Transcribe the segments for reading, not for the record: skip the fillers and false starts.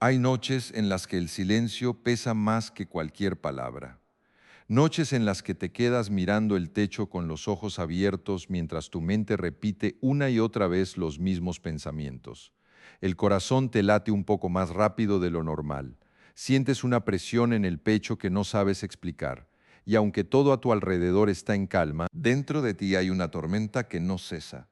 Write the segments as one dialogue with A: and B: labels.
A: Hay noches en las que el silencio pesa más que cualquier palabra. Noches en las que te quedas mirando el techo con los ojos abiertos mientras tu mente repite una y otra vez los mismos pensamientos. El corazón te late un poco más rápido de lo normal. Sientes una presión en el pecho que no sabes explicar. Y aunque todo a tu alrededor está en calma, dentro de ti hay una tormenta que no cesa.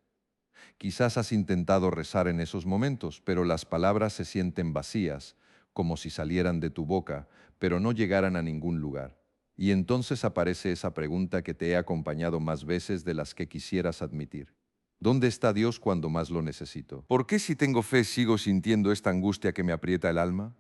A: Quizás has intentado rezar en esos momentos, pero las palabras se sienten vacías, como si salieran de tu boca, pero no llegaran a ningún lugar. Y entonces aparece esa pregunta que te he acompañado más veces de las que quisieras admitir. ¿Dónde está Dios cuando más lo necesito? ¿Por qué si tengo fe sigo sintiendo esta angustia que me aprieta el alma?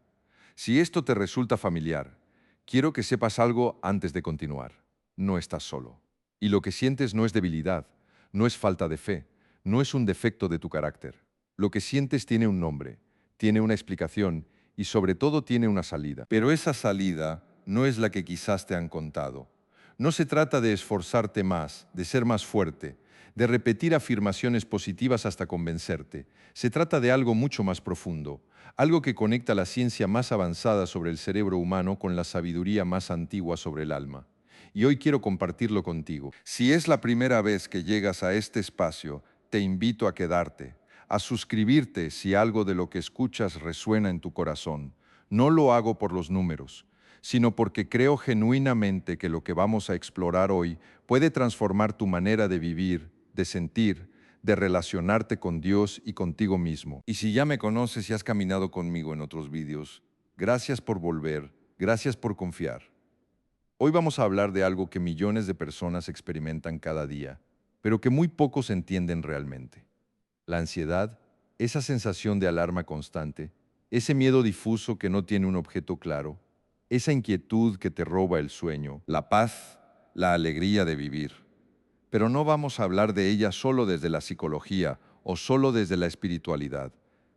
A: Si esto te resulta familiar, quiero que sepas algo antes de continuar. No estás solo. Y lo que sientes no es debilidad, no es falta de fe, no es un defecto de tu carácter. Lo que sientes tiene un nombre, tiene una explicación y sobre todo tiene una salida. Pero esa salida no es la que quizás te han contado. No se trata de esforzarte más, de ser más fuerte, de repetir afirmaciones positivas hasta convencerte. Se trata de algo mucho más profundo, algo que conecta la ciencia más avanzada sobre el cerebro humano con la sabiduría más antigua sobre el alma. Y hoy quiero compartirlo contigo. Si es la primera vez que llegas a este espacio, te invito a quedarte, a suscribirte si algo de lo que escuchas resuena en tu corazón. No lo hago por los números, sino porque creo genuinamente que lo que vamos a explorar hoy puede transformar tu manera de vivir, de sentir, de relacionarte con Dios y contigo mismo. Y si ya me conoces y has caminado conmigo en otros vídeos, gracias por volver, gracias por confiar. Hoy vamos a hablar de algo que millones de personas experimentan cada día, pero que muy pocos entienden realmente. La ansiedad, esa sensación de alarma constante, ese miedo difuso que no tiene un objeto claro, esa inquietud que te roba el sueño, la paz, la alegría de vivir. Pero no vamos a hablar de ella solo desde la psicología o solo desde la espiritualidad.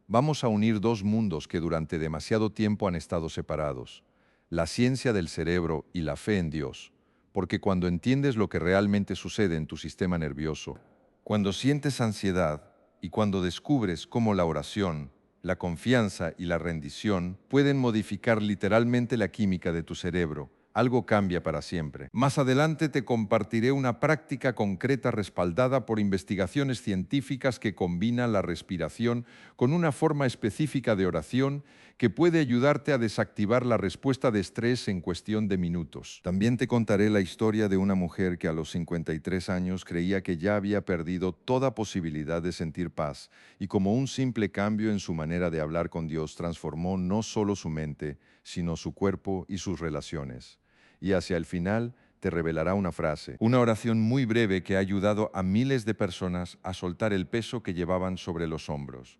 A: Vamos a unir dos mundos que durante demasiado tiempo han estado separados, la ciencia del cerebro y la fe en Dios, porque cuando entiendes lo que realmente sucede en tu sistema nervioso, cuando sientes ansiedad y cuando descubres cómo la oración, la confianza y la rendición pueden modificar literalmente la química de tu cerebro, algo cambia para siempre. Más adelante te compartiré una práctica concreta respaldada por investigaciones científicas que combina la respiración con una forma específica de oración que puede ayudarte a desactivar la respuesta de estrés en cuestión de minutos. También te contaré la historia de una mujer que a los 53 años creía que ya había perdido toda posibilidad de sentir paz y como un simple cambio en su manera de hablar con Dios transformó no solo su mente, sino su cuerpo y sus relaciones. Y hacia el final te revelará una frase, una oración muy breve que ha ayudado a miles de personas a soltar el peso que llevaban sobre los hombros.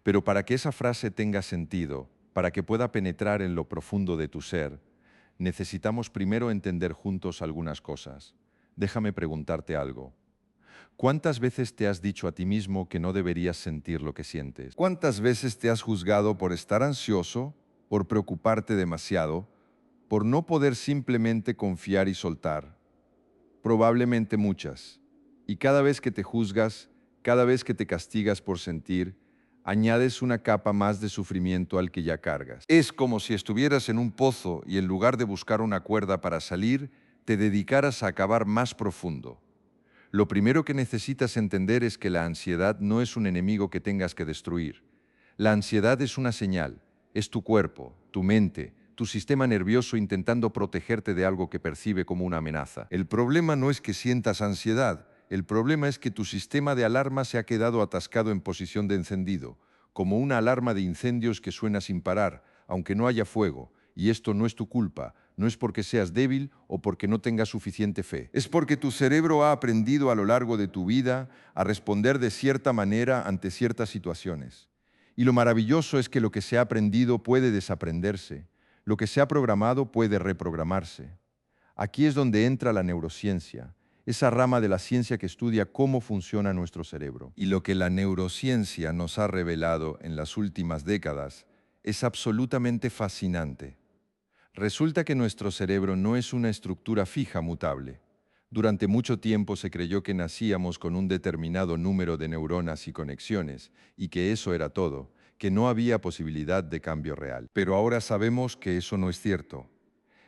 A: Pero para que esa frase tenga sentido, para que pueda penetrar en lo profundo de tu ser, necesitamos primero entender juntos algunas cosas. Déjame preguntarte algo. ¿Cuántas veces te has dicho a ti mismo que no deberías sentir lo que sientes? ¿Cuántas veces te has juzgado por estar ansioso, por preocuparte demasiado, por no poder simplemente confiar y soltar? Probablemente muchas. Y cada vez que te juzgas, cada vez que te castigas por sentir, añades una capa más de sufrimiento al que ya cargas. Es como si estuvieras en un pozo y en lugar de buscar una cuerda para salir, te dedicaras a cavar más profundo. Lo primero que necesitas entender es que la ansiedad no es un enemigo que tengas que destruir. La ansiedad es una señal, es tu cuerpo, tu mente, tu sistema nervioso intentando protegerte de algo que percibe como una amenaza. El problema no es que sientas ansiedad, el problema es que tu sistema de alarma se ha quedado atascado en posición de encendido, como una alarma de incendios que suena sin parar, aunque no haya fuego, y esto no es tu culpa, no es porque seas débil o porque no tengas suficiente fe. Es porque tu cerebro ha aprendido a lo largo de tu vida a responder de cierta manera ante ciertas situaciones. Y lo maravilloso es que lo que se ha aprendido puede desaprenderse, lo que se ha programado puede reprogramarse. Aquí es donde entra la neurociencia, esa rama de la ciencia que estudia cómo funciona nuestro cerebro. Y lo que la neurociencia nos ha revelado en las últimas décadas es absolutamente fascinante. Resulta que nuestro cerebro no es una estructura fija mutable. Durante mucho tiempo se creyó que nacíamos con un determinado número de neuronas y conexiones, y que eso era todo, que no había posibilidad de cambio real. Pero ahora sabemos que eso no es cierto.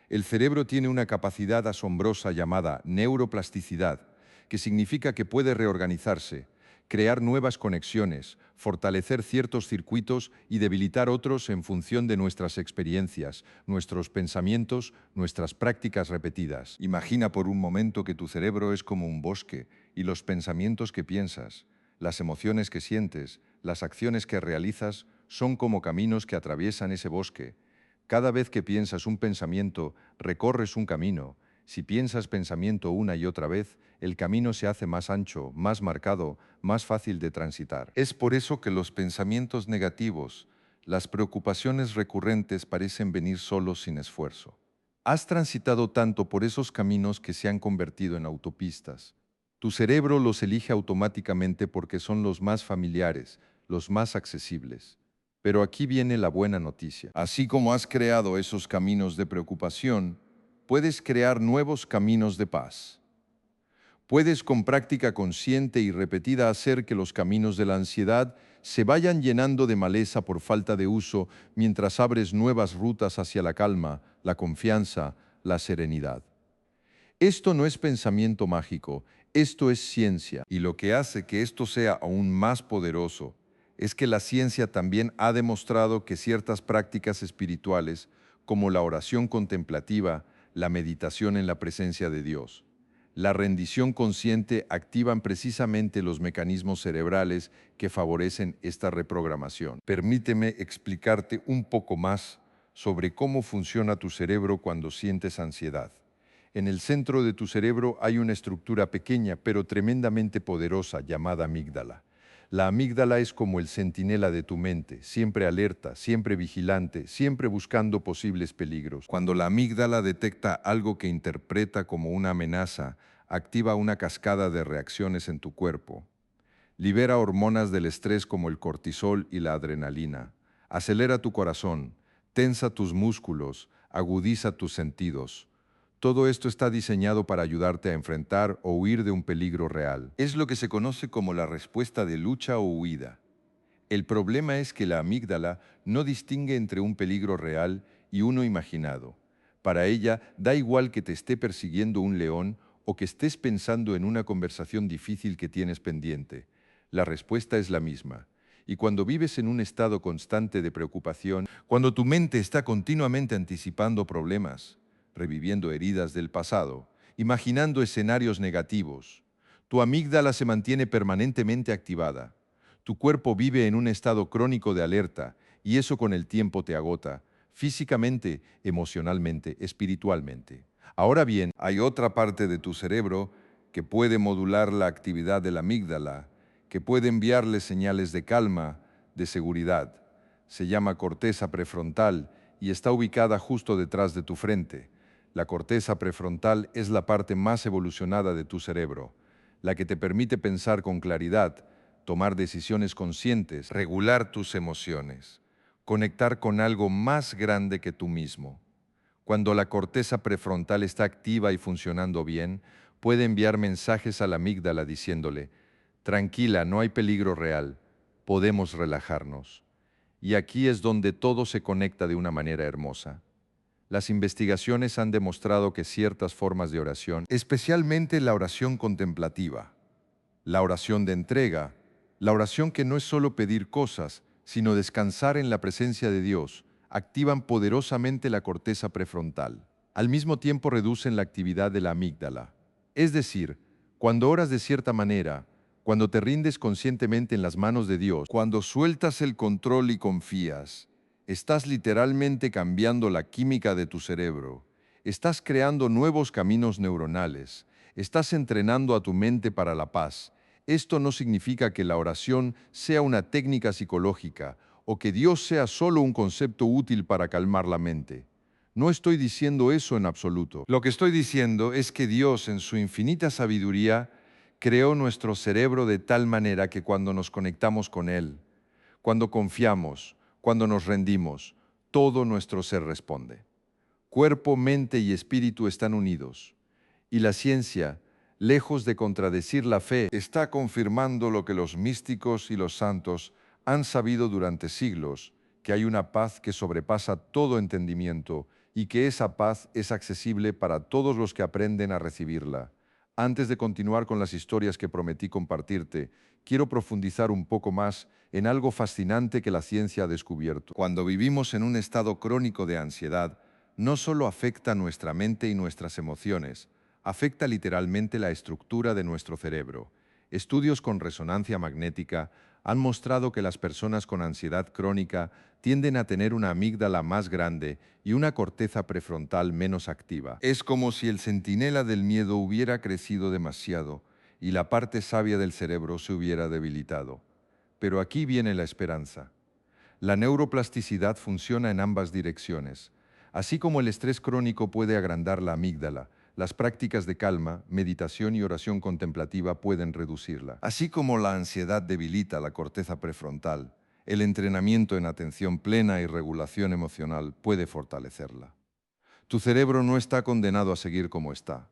A: El cerebro tiene una capacidad asombrosa llamada neuroplasticidad, que significa que puede reorganizarse, crear nuevas conexiones, fortalecer ciertos circuitos y debilitar otros en función de nuestras experiencias, nuestros pensamientos, nuestras prácticas repetidas. Imagina por un momento que tu cerebro es como un bosque y los pensamientos que piensas, las emociones que sientes, las acciones que realizas son como caminos que atraviesan ese bosque. Cada vez que piensas un pensamiento, recorres un camino. Si piensas pensamiento una y otra vez, el camino se hace más ancho, más marcado, más fácil de transitar. Es por eso que los pensamientos negativos, las preocupaciones recurrentes parecen venir solos sin esfuerzo. Has transitado tanto por esos caminos que se han convertido en autopistas. Tu cerebro los elige automáticamente porque son los más familiares, los más accesibles. Pero aquí viene la buena noticia. Así como has creado esos caminos de preocupación, puedes crear nuevos caminos de paz. Puedes con práctica consciente y repetida hacer que los caminos de la ansiedad se vayan llenando de maleza por falta de uso mientras abres nuevas rutas hacia la calma, la confianza, la serenidad. Esto no es pensamiento mágico, esto es ciencia. Y lo que hace que esto sea aún más poderoso es que la ciencia también ha demostrado que ciertas prácticas espirituales, como la oración contemplativa, la meditación en la presencia de Dios, la rendición consciente, activan precisamente los mecanismos cerebrales que favorecen esta reprogramación. Permíteme explicarte un poco más sobre cómo funciona tu cerebro cuando sientes ansiedad. En el centro de tu cerebro hay una estructura pequeña pero tremendamente poderosa llamada amígdala. La amígdala es como el centinela de tu mente, siempre alerta, siempre vigilante, siempre buscando posibles peligros. Cuando la amígdala detecta algo que interpreta como una amenaza, activa una cascada de reacciones en tu cuerpo. Libera hormonas del estrés como el cortisol y la adrenalina. Acelera tu corazón, tensa tus músculos, agudiza tus sentidos. Todo esto está diseñado para ayudarte a enfrentar o huir de un peligro real. Es lo que se conoce como la respuesta de lucha o huida. El problema es que la amígdala no distingue entre un peligro real y uno imaginado. Para ella, da igual que te esté persiguiendo un león o que estés pensando en una conversación difícil que tienes pendiente. La respuesta es la misma. Y cuando vives en un estado constante de preocupación, cuando tu mente está continuamente anticipando problemas, reviviendo heridas del pasado, imaginando escenarios negativos, tu amígdala se mantiene permanentemente activada. Tu cuerpo vive en un estado crónico de alerta y eso con el tiempo te agota, físicamente, emocionalmente, espiritualmente. Ahora bien, hay otra parte de tu cerebro que puede modular la actividad de la amígdala, que puede enviarle señales de calma, de seguridad. Se llama corteza prefrontal y está ubicada justo detrás de tu frente. La corteza prefrontal es la parte más evolucionada de tu cerebro, la que te permite pensar con claridad, tomar decisiones conscientes, regular tus emociones, conectar con algo más grande que tú mismo. Cuando la corteza prefrontal está activa y funcionando bien, puede enviar mensajes a la amígdala diciéndole: tranquila, no hay peligro real, podemos relajarnos. Y aquí es donde todo se conecta de una manera hermosa. Las investigaciones han demostrado que ciertas formas de oración, especialmente la oración contemplativa, la oración de entrega, la oración que no es solo pedir cosas, sino descansar en la presencia de Dios, activan poderosamente la corteza prefrontal. Al mismo tiempo reducen la actividad de la amígdala. Es decir, cuando oras de cierta manera, cuando te rindes conscientemente en las manos de Dios, cuando sueltas el control y confías, estás literalmente cambiando la química de tu cerebro. Estás creando nuevos caminos neuronales. Estás entrenando a tu mente para la paz. Esto no significa que la oración sea una técnica psicológica o que Dios sea solo un concepto útil para calmar la mente. No estoy diciendo eso en absoluto. Lo que estoy diciendo es que Dios, en su infinita sabiduría, creó nuestro cerebro de tal manera que cuando nos conectamos con Él, cuando confiamos, cuando nos rendimos, todo nuestro ser responde. Cuerpo, mente y espíritu están unidos. Y la ciencia, lejos de contradecir la fe, está confirmando lo que los místicos y los santos Han sabido durante siglos que hay una paz que sobrepasa todo entendimiento y que esa paz es accesible para todos los que aprenden a recibirla. Antes de continuar con las historias que prometí compartirte, quiero profundizar un poco más en algo fascinante que la ciencia ha descubierto. Cuando vivimos en un estado crónico de ansiedad, no solo afecta nuestra mente y nuestras emociones, afecta literalmente la estructura de nuestro cerebro. Estudios con resonancia magnética han mostrado que las personas con ansiedad crónica tienden a tener una amígdala más grande y una corteza prefrontal menos activa. Es como si el centinela del miedo hubiera crecido demasiado y la parte sabia del cerebro se hubiera debilitado. Pero aquí viene la esperanza. La neuroplasticidad funciona en ambas direcciones. Así como el estrés crónico puede agrandar la amígdala, las prácticas de calma, meditación y oración contemplativa pueden reducirla. Así como la ansiedad debilita la corteza prefrontal, el entrenamiento en atención plena y regulación emocional puede fortalecerla. Tu cerebro no está condenado a seguir como está.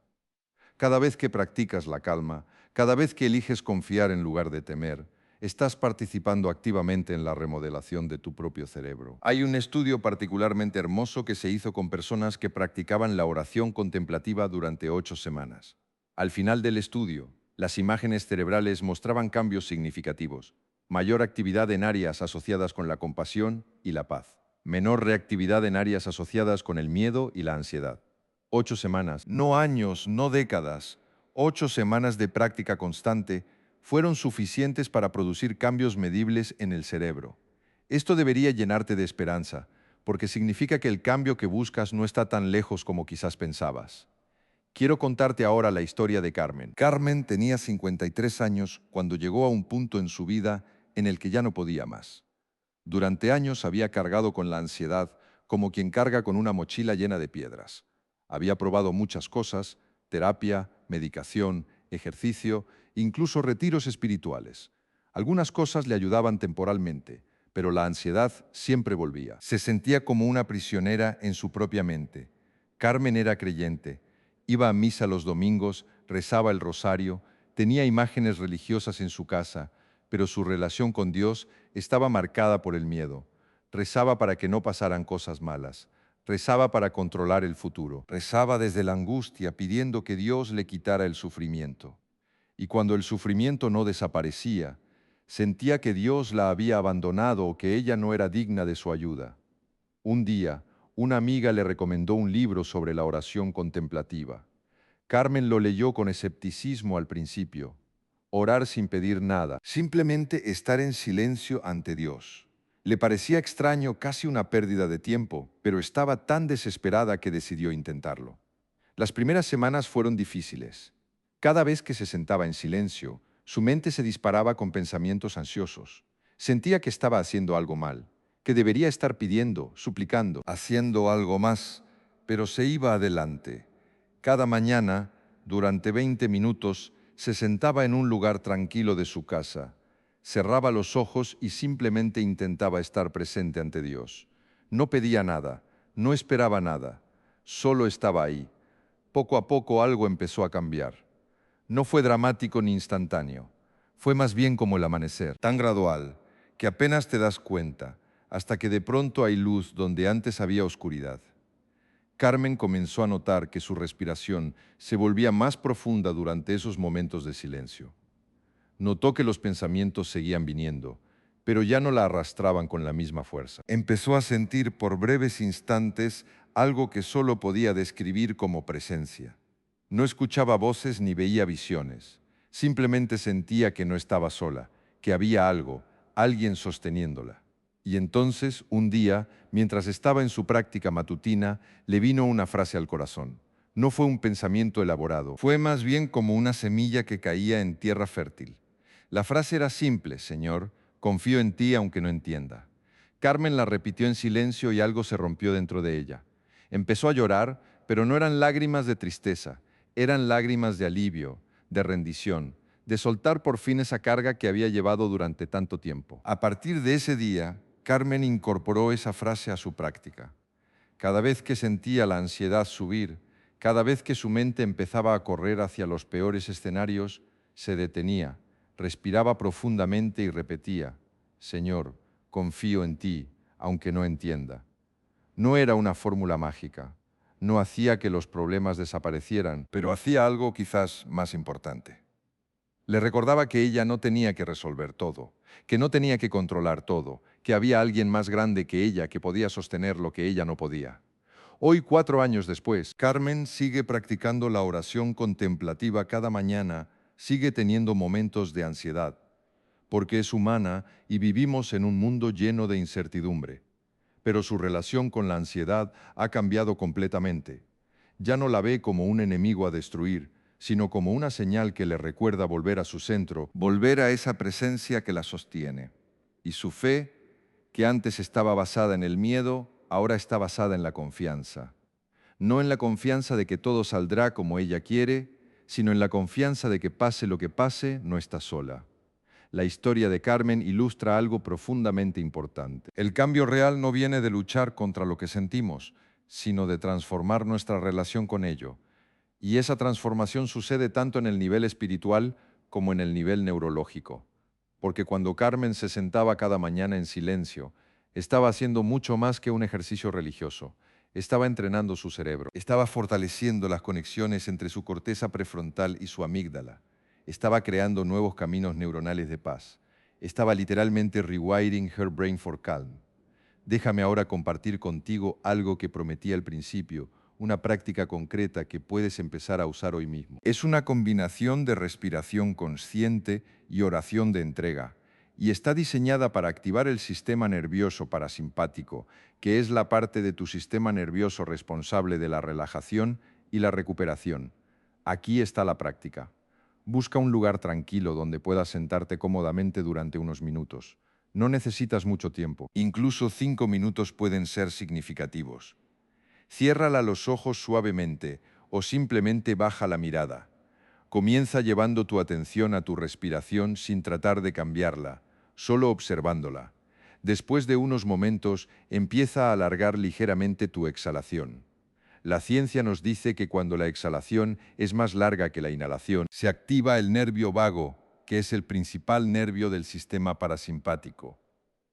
A: Cada vez que practicas la calma, cada vez que eliges confiar en lugar de temer, estás participando activamente en la remodelación de tu propio cerebro. Hay un estudio particularmente hermoso que se hizo con personas que practicaban la oración contemplativa durante 8 semanas. Al final del estudio, las imágenes cerebrales mostraban cambios significativos: mayor actividad en áreas asociadas con la compasión y la paz, menor reactividad en áreas asociadas con el miedo y la ansiedad. 8 semanas, no años, no décadas. 8 semanas de práctica constante fueron suficientes para producir cambios medibles en el cerebro. Esto debería llenarte de esperanza, porque significa que el cambio que buscas no está tan lejos como quizás pensabas. Quiero contarte ahora la historia de Carmen. Carmen tenía 53 años cuando llegó a un punto en su vida en el que ya no podía más. Durante años había cargado con la ansiedad como quien carga con una mochila llena de piedras. Había probado muchas cosas: terapia, medicación, ejercicio, incluso retiros espirituales. Algunas cosas le ayudaban temporalmente, pero la ansiedad siempre volvía. Se sentía como una prisionera en su propia mente. Carmen era creyente, iba a misa los domingos, rezaba el rosario, tenía imágenes religiosas en su casa, pero su relación con Dios estaba marcada por el miedo. Rezaba para que no pasaran cosas malas. Rezaba para controlar el futuro. Rezaba desde la angustia, pidiendo que Dios le quitara el sufrimiento. Y cuando el sufrimiento no desaparecía, sentía que Dios la había abandonado o que ella no era digna de su ayuda. Un día, una amiga le recomendó un libro sobre la oración contemplativa. Carmen lo leyó con escepticismo al principio. Orar sin pedir nada, simplemente estar en silencio ante Dios. Le parecía extraño, casi una pérdida de tiempo, pero estaba tan desesperada que decidió intentarlo. Las primeras semanas fueron difíciles. Cada vez que se sentaba en silencio, su mente se disparaba con pensamientos ansiosos. Sentía que estaba haciendo algo mal, que debería estar pidiendo, suplicando, haciendo algo más, pero se iba adelante. Cada mañana, durante 20 minutos, se sentaba en un lugar tranquilo de su casa, cerraba los ojos y simplemente intentaba estar presente ante Dios. No pedía nada, no esperaba nada, solo estaba ahí. Poco a poco algo empezó a cambiar. No fue dramático ni instantáneo, fue más bien como el amanecer, tan gradual que apenas te das cuenta, hasta que de pronto hay luz donde antes había oscuridad. Carmen comenzó a notar que su respiración se volvía más profunda durante esos momentos de silencio. Notó que los pensamientos seguían viniendo, pero ya no la arrastraban con la misma fuerza. Empezó a sentir por breves instantes algo que solo podía describir como presencia. No escuchaba voces ni veía visiones. Simplemente sentía que no estaba sola, que había algo, alguien sosteniéndola. Y entonces, un día, mientras estaba en su práctica matutina, le vino una frase al corazón. No fue un pensamiento elaborado, fue más bien como una semilla que caía en tierra fértil. La frase era simple: Señor, confío en ti aunque no entienda. Carmen la repitió en silencio y algo se rompió dentro de ella. Empezó a llorar, pero no eran lágrimas de tristeza, eran lágrimas de alivio, de rendición, de soltar por fin esa carga que había llevado durante tanto tiempo. A partir de ese día, Carmen incorporó esa frase a su práctica. Cada vez que sentía la ansiedad subir, cada vez que su mente empezaba a correr hacia los peores escenarios, se detenía, respiraba profundamente y repetía: Señor, confío en ti, aunque no entienda. No era una fórmula mágica. No hacía que los problemas desaparecieran, pero hacía algo quizás más importante. Le recordaba que ella no tenía que resolver todo, que no tenía que controlar todo, que había alguien más grande que ella que podía sostener lo que ella no podía. Hoy, 4 años después, Carmen sigue practicando la oración contemplativa cada mañana, sigue teniendo momentos de ansiedad, porque es humana y vivimos en un mundo lleno de incertidumbre. Pero su relación con la ansiedad ha cambiado completamente. Ya no la ve como un enemigo a destruir, sino como una señal que le recuerda volver a su centro, volver a esa presencia que la sostiene. Y su fe, que antes estaba basada en el miedo, ahora está basada en la confianza. No en la confianza de que todo saldrá como ella quiere, sino en la confianza de que pase lo que pase, no está sola. La historia de Carmen ilustra algo profundamente importante. El cambio real no viene de luchar contra lo que sentimos, sino de transformar nuestra relación con ello. Y esa transformación sucede tanto en el nivel espiritual como en el nivel neurológico. Porque cuando Carmen se sentaba cada mañana en silencio, estaba haciendo mucho más que un ejercicio religioso. Estaba entrenando su cerebro, estaba fortaleciendo las conexiones entre su corteza prefrontal y su amígdala. Estaba creando nuevos caminos neuronales de paz. Estaba literalmente rewiring her brain for calm. Déjame ahora compartir contigo algo que prometí al principio, una práctica concreta que puedes empezar a usar hoy mismo. Es una combinación de respiración consciente y oración de entrega, y está diseñada para activar el sistema nervioso parasimpático, que es la parte de tu sistema nervioso responsable de la relajación y la recuperación. Aquí está la práctica. Busca un lugar tranquilo donde puedas sentarte cómodamente durante unos minutos. No necesitas mucho tiempo. Incluso 5 minutos pueden ser significativos. Ciérrala los ojos suavemente o simplemente baja la mirada. Comienza llevando tu atención a tu respiración sin tratar de cambiarla, solo observándola. Después de unos momentos, empieza a alargar ligeramente tu exhalación. La ciencia nos dice que cuando la exhalación es más larga que la inhalación, se activa el nervio vago, que es el principal nervio del sistema parasimpático.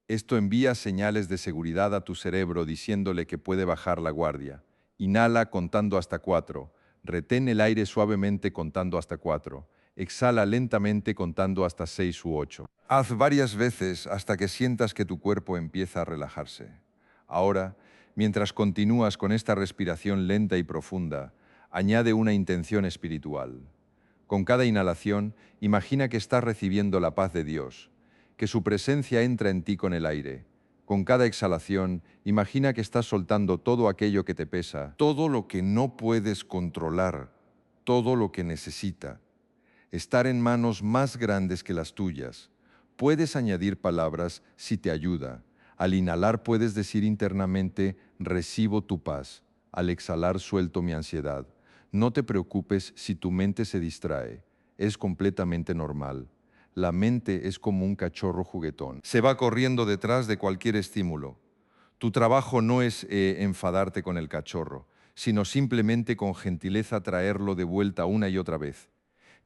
A: Esto envía señales de seguridad a tu cerebro diciéndole que puede bajar la guardia. Inhala contando hasta 4. Retén el aire suavemente contando hasta 4. Exhala lentamente contando hasta 6 u 8. Haz varias veces hasta que sientas que tu cuerpo empieza a relajarse. Ahora, mientras continúas con esta respiración lenta y profunda, añade una intención espiritual. Con cada inhalación, imagina que estás recibiendo la paz de Dios, que su presencia entra en ti con el aire. Con cada exhalación, imagina que estás soltando todo aquello que te pesa, todo lo que no puedes controlar, todo lo que necesita. Estar en manos más grandes que las tuyas. Puedes añadir palabras si te ayuda. Al inhalar puedes decir internamente, recibo tu paz. Al exhalar suelto mi ansiedad. No te preocupes si tu mente se distrae. Es completamente normal. La mente es como un cachorro juguetón. Se va corriendo detrás de cualquier estímulo. Tu trabajo no es enfadarte con el cachorro, sino simplemente con gentileza traerlo de vuelta una y otra vez.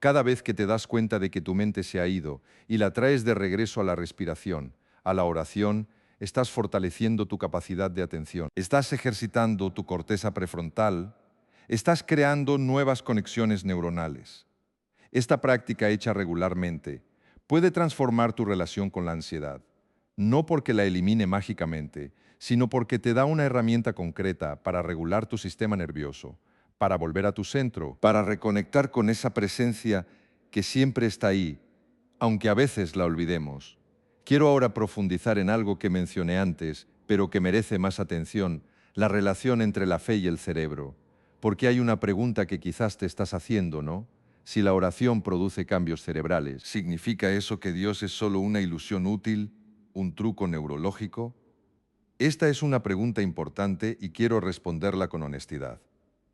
A: Cada vez que te das cuenta de que tu mente se ha ido y la traes de regreso a la respiración, a la oración, estás fortaleciendo tu capacidad de atención. Estás ejercitando tu corteza prefrontal, estás creando nuevas conexiones neuronales. Esta práctica hecha regularmente puede transformar tu relación con la ansiedad, no porque la elimine mágicamente, sino porque te da una herramienta concreta para regular tu sistema nervioso, para volver a tu centro, para reconectar con esa presencia que siempre está ahí, aunque a veces la olvidemos. Quiero ahora profundizar en algo que mencioné antes, pero que merece más atención, la relación entre la fe y el cerebro. Porque hay una pregunta que quizás te estás haciendo, ¿no? Si la oración produce cambios cerebrales, ¿significa eso que Dios es solo una ilusión útil, un truco neurológico? Esta es una pregunta importante y quiero responderla con honestidad.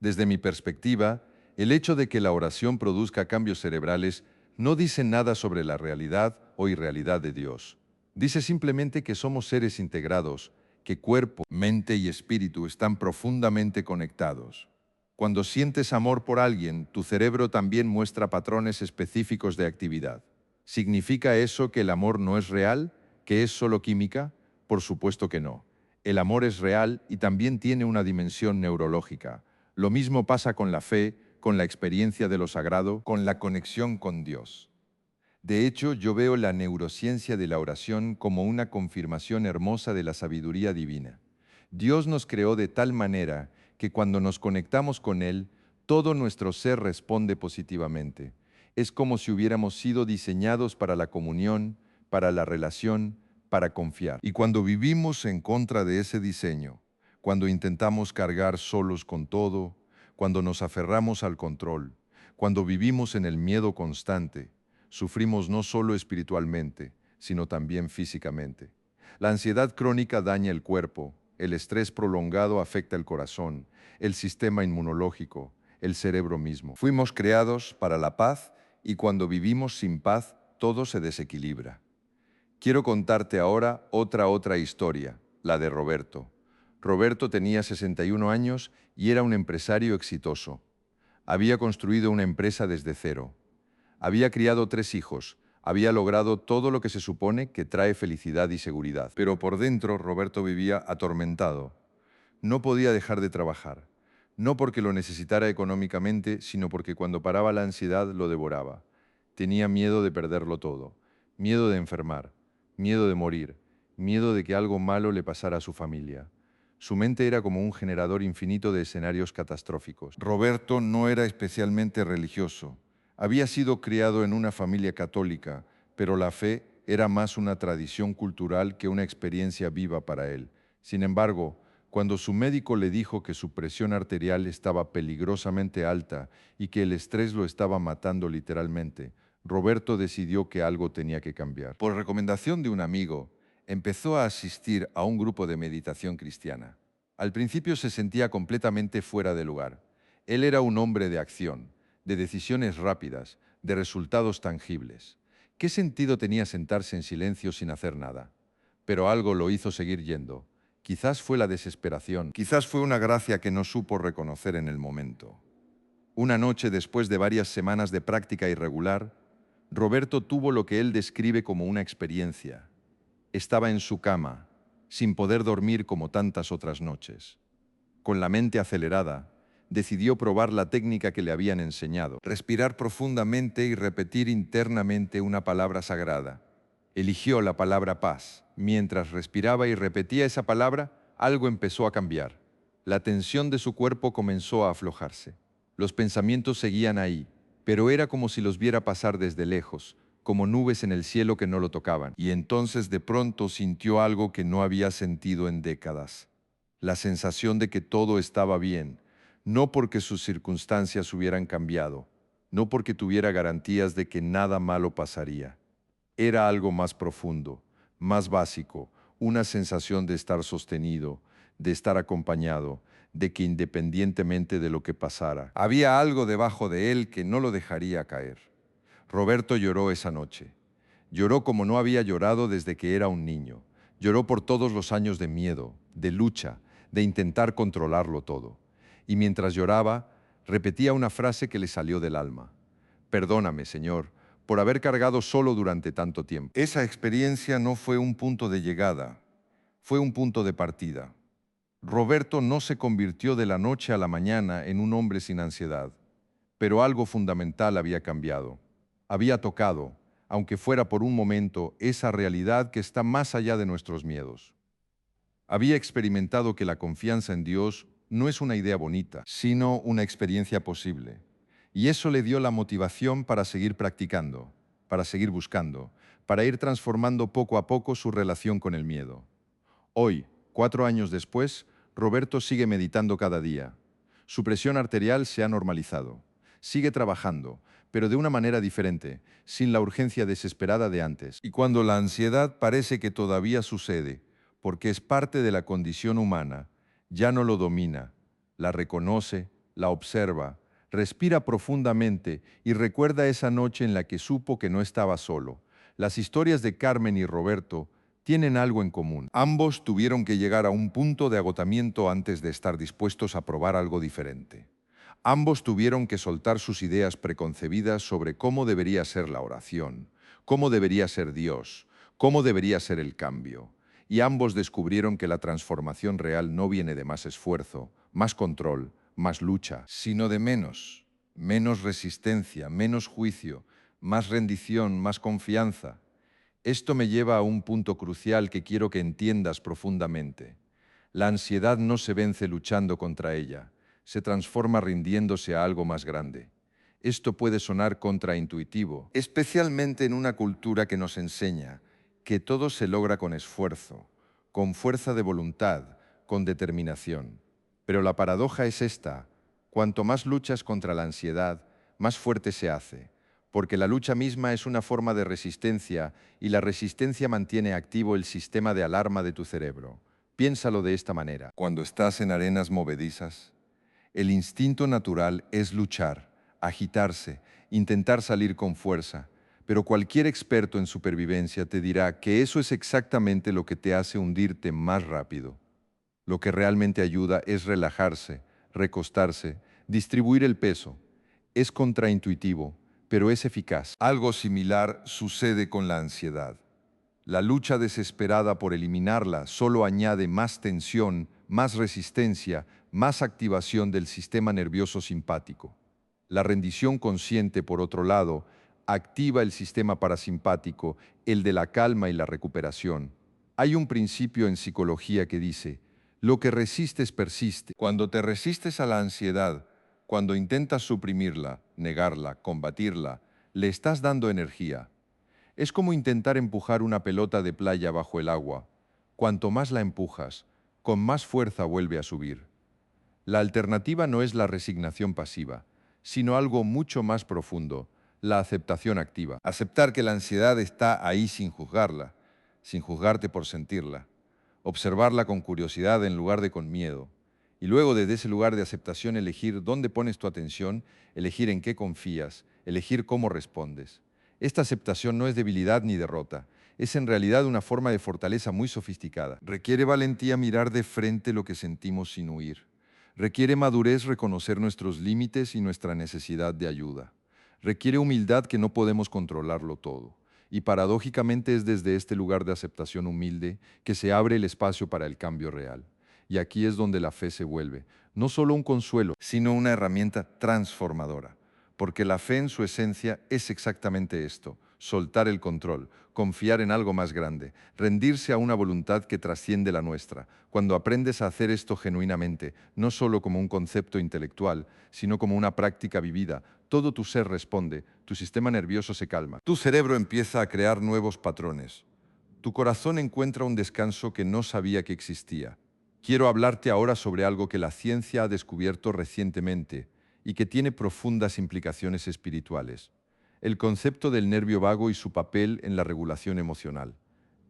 A: Desde mi perspectiva, el hecho de que la oración produzca cambios cerebrales no dice nada sobre la realidad o irrealidad de Dios. Dice simplemente que somos seres integrados, que cuerpo, mente y espíritu están profundamente conectados. Cuando sientes amor por alguien, tu cerebro también muestra patrones específicos de actividad. ¿Significa eso que el amor no es real? ¿Que es solo química? Por supuesto que no. El amor es real y también tiene una dimensión neurológica. Lo mismo pasa con la fe, con la experiencia de lo sagrado, con la conexión con Dios. De hecho, yo veo la neurociencia de la oración como una confirmación hermosa de la sabiduría divina. Dios nos creó de tal manera que cuando nos conectamos con Él, todo nuestro ser responde positivamente. Es como si hubiéramos sido diseñados para la comunión, para la relación, para confiar. Y cuando vivimos en contra de ese diseño, cuando intentamos cargar solos con todo, cuando nos aferramos al control, cuando vivimos en el miedo constante, sufrimos no solo espiritualmente, sino también físicamente. La ansiedad crónica daña el cuerpo, el estrés prolongado afecta el corazón, el sistema inmunológico, el cerebro mismo. Fuimos creados para la paz y cuando vivimos sin paz, todo se desequilibra. Quiero contarte ahora otra historia, la de Roberto. Roberto tenía 61 años y era un empresario exitoso. Había construido una empresa desde cero. Había criado 3 hijos, había logrado todo lo que se supone que trae felicidad y seguridad. Pero por dentro Roberto vivía atormentado. No podía dejar de trabajar, no porque lo necesitara económicamente, sino porque cuando paraba la ansiedad lo devoraba. Tenía miedo de perderlo todo, miedo de enfermar, miedo de morir, miedo de que algo malo le pasara a su familia. Su mente era como un generador infinito de escenarios catastróficos. Roberto no era especialmente religioso. Había sido criado en una familia católica, pero la fe era más una tradición cultural que una experiencia viva para él. Sin embargo, cuando su médico le dijo que su presión arterial estaba peligrosamente alta y que el estrés lo estaba matando literalmente, Roberto decidió que algo tenía que cambiar. Por recomendación de un amigo, empezó a asistir a un grupo de meditación cristiana. Al principio se sentía completamente fuera de lugar. Él era un hombre de acción, de decisiones rápidas, de resultados tangibles. ¿Qué sentido tenía sentarse en silencio sin hacer nada? Pero algo lo hizo seguir yendo. Quizás fue la desesperación, quizás fue una gracia que no supo reconocer en el momento. Una noche, después de varias semanas de práctica irregular, Roberto tuvo lo que él describe como una experiencia. Estaba en su cama, sin poder dormir como tantas otras noches. Con la mente acelerada, decidió probar la técnica que le habían enseñado, respirar profundamente y repetir internamente una palabra sagrada. Eligió la palabra paz. Mientras respiraba y repetía esa palabra, algo empezó a cambiar. La tensión de su cuerpo comenzó a aflojarse. Los pensamientos seguían ahí, pero era como si los viera pasar desde lejos, como nubes en el cielo que no lo tocaban. Y entonces de pronto sintió algo que no había sentido en décadas. La sensación de que todo estaba bien, no porque sus circunstancias hubieran cambiado, no porque tuviera garantías de que nada malo pasaría. Era algo más profundo, más básico, una sensación de estar sostenido, de estar acompañado, de que independientemente de lo que pasara, había algo debajo de él que no lo dejaría caer. Roberto lloró esa noche. Lloró como no había llorado desde que era un niño. Lloró por todos los años de miedo, de lucha, de intentar controlarlo todo. Y mientras lloraba, repetía una frase que le salió del alma. Perdóname, Señor, por haber cargado solo durante tanto tiempo. Esa experiencia no fue un punto de llegada, fue un punto de partida. Roberto no se convirtió de la noche a la mañana en un hombre sin ansiedad, pero algo fundamental había cambiado. Había tocado, aunque fuera por un momento, esa realidad que está más allá de nuestros miedos. Había experimentado que la confianza en Dios no es una idea bonita, sino una experiencia posible. Y eso le dio la motivación para seguir practicando, para seguir buscando, para ir transformando poco a poco su relación con el miedo. Hoy, 4 años después, Roberto sigue meditando cada día. Su presión arterial se ha normalizado. Sigue trabajando, pero de una manera diferente, sin la urgencia desesperada de antes. Y cuando la ansiedad parece que todavía sucede, porque es parte de la condición humana, ya no lo domina, la reconoce, la observa, respira profundamente y recuerda esa noche en la que supo que no estaba solo. Las historias de Carmen y Roberto tienen algo en común. Ambos tuvieron que llegar a un punto de agotamiento antes de estar dispuestos a probar algo diferente. Ambos tuvieron que soltar sus ideas preconcebidas sobre cómo debería ser la oración, cómo debería ser Dios, cómo debería ser el cambio. Y ambos descubrieron que la transformación real no viene de más esfuerzo, más control, más lucha, sino de menos resistencia, menos juicio, más rendición, más confianza. Esto me lleva a un punto crucial que quiero que entiendas profundamente. La ansiedad no se vence luchando contra ella, se transforma rindiéndose a algo más grande. Esto puede sonar contraintuitivo, especialmente en una cultura que nos enseña que todo se logra con esfuerzo, con fuerza de voluntad, con determinación. Pero la paradoja es esta: cuanto más luchas contra la ansiedad, más fuerte se hace, porque la lucha misma es una forma de resistencia y la resistencia mantiene activo el sistema de alarma de tu cerebro. Piénsalo de esta manera. Cuando estás en arenas movedizas, el instinto natural es luchar, agitarse, intentar salir con fuerza, pero cualquier experto en supervivencia te dirá que eso es exactamente lo que te hace hundirte más rápido. Lo que realmente ayuda es relajarse, recostarse, distribuir el peso. Es contraintuitivo, pero es eficaz. Algo similar sucede con la ansiedad. La lucha desesperada por eliminarla solo añade más tensión, más resistencia, más activación del sistema nervioso simpático. La rendición consciente, por otro lado, activa el sistema parasimpático, el de la calma y la recuperación. Hay un principio en psicología que dice: lo que resistes persiste. Cuando te resistes a la ansiedad, cuando intentas suprimirla, negarla, combatirla, le estás dando energía. Es como intentar empujar una pelota de playa bajo el agua. Cuanto más la empujas, con más fuerza vuelve a subir. La alternativa no es la resignación pasiva, sino algo mucho más profundo: la aceptación activa. Aceptar que la ansiedad está ahí sin juzgarla, sin juzgarte por sentirla. Observarla con curiosidad en lugar de con miedo. Y luego desde ese lugar de aceptación elegir dónde pones tu atención, elegir en qué confías, elegir cómo respondes. Esta aceptación no es debilidad ni derrota, es en realidad una forma de fortaleza muy sofisticada. Requiere valentía mirar de frente lo que sentimos sin huir. Requiere madurez reconocer nuestros límites y nuestra necesidad de ayuda. Requiere humildad que no podemos controlarlo todo. Y paradójicamente es desde este lugar de aceptación humilde que se abre el espacio para el cambio real. Y aquí es donde la fe se vuelve, no solo un consuelo, sino una herramienta transformadora. Porque la fe en su esencia es exactamente esto: soltar el control, confiar en algo más grande, rendirse a una voluntad que trasciende la nuestra. Cuando aprendes a hacer esto genuinamente, no solo como un concepto intelectual, sino como una práctica vivida, todo tu ser responde, tu sistema nervioso se calma, tu cerebro empieza a crear nuevos patrones, tu corazón encuentra un descanso que no sabía que existía. Quiero hablarte ahora sobre algo que la ciencia ha descubierto recientemente y que tiene profundas implicaciones espirituales: el concepto del nervio vago y su papel en la regulación emocional.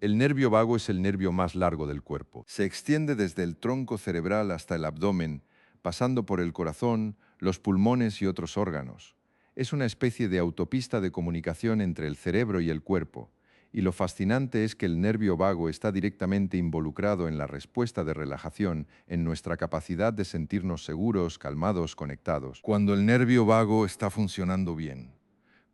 A: El nervio vago es el nervio más largo del cuerpo. Se extiende desde el tronco cerebral hasta el abdomen, pasando por el corazón, los pulmones y otros órganos. Es una especie de autopista de comunicación entre el cerebro y el cuerpo. Y lo fascinante es que el nervio vago está directamente involucrado en la respuesta de relajación, en nuestra capacidad de sentirnos seguros, calmados, conectados. Cuando el nervio vago está funcionando bien,